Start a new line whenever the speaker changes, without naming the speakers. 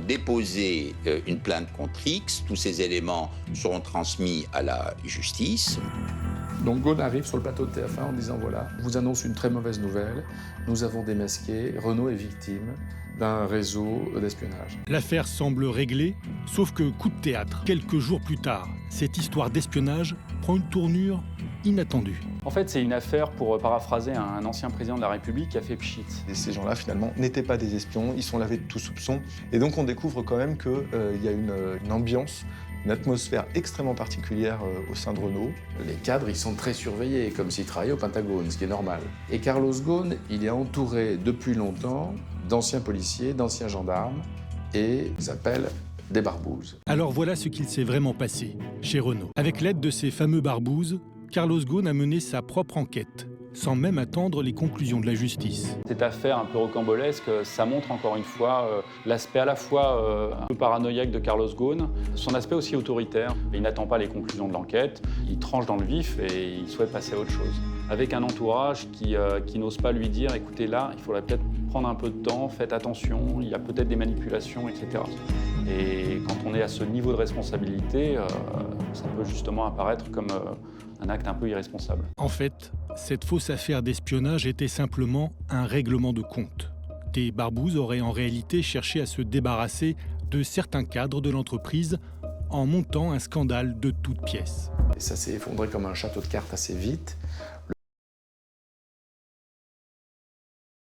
déposer une plainte contre X. Tous ces éléments seront transmis à la justice.
Donc Ghosn arrive sur le plateau de TF1 en disant voilà, je vous annonce une très mauvaise nouvelle, nous avons démasqué, Renault est victime d'un réseau d'espionnage.
L'affaire semble réglée, sauf que coup de théâtre. Quelques jours plus tard, cette histoire d'espionnage prend une tournure inattendue.
En fait, c'est une affaire, pour paraphraser un ancien président de la République, qui a fait pchit.
Et ces gens-là, finalement, n'étaient pas des espions, ils sont lavés de tout soupçon. Et donc on découvre quand même qu'il y a une ambiance, une atmosphère extrêmement particulière au sein de Renault.
Les cadres, ils sont très surveillés, comme s'ils travaillaient au Pentagone, ce qui est normal. Et Carlos Ghosn, il est entouré depuis longtemps d'anciens policiers, d'anciens gendarmes, et ils s'appellent des barbouzes.
Alors voilà ce qu'il s'est vraiment passé chez Renault. Avec l'aide de ces fameux barbouzes, Carlos Ghosn a mené sa propre enquête, sans même attendre les conclusions de la justice.
Cette affaire un peu rocambolesque, ça montre encore une fois l'aspect à la fois un peu paranoïaque de Carlos Ghosn, son aspect aussi autoritaire. Il n'attend pas les conclusions de l'enquête, il tranche dans le vif et il souhaite passer à autre chose. Avec un entourage qui n'ose pas lui dire « écoutez, là, il faudrait peut-être prendre un peu de temps, faites attention, il y a peut-être des manipulations, etc. » Et quand on est à ce niveau de responsabilité, ça peut justement apparaître comme un acte un peu irresponsable.
En fait, cette fausse affaire d'espionnage était simplement un règlement de compte. Des barbouzes auraient en réalité cherché à se débarrasser de certains cadres de l'entreprise en montant un scandale de toutes pièces.
Et ça s'est effondré comme un château de cartes assez vite.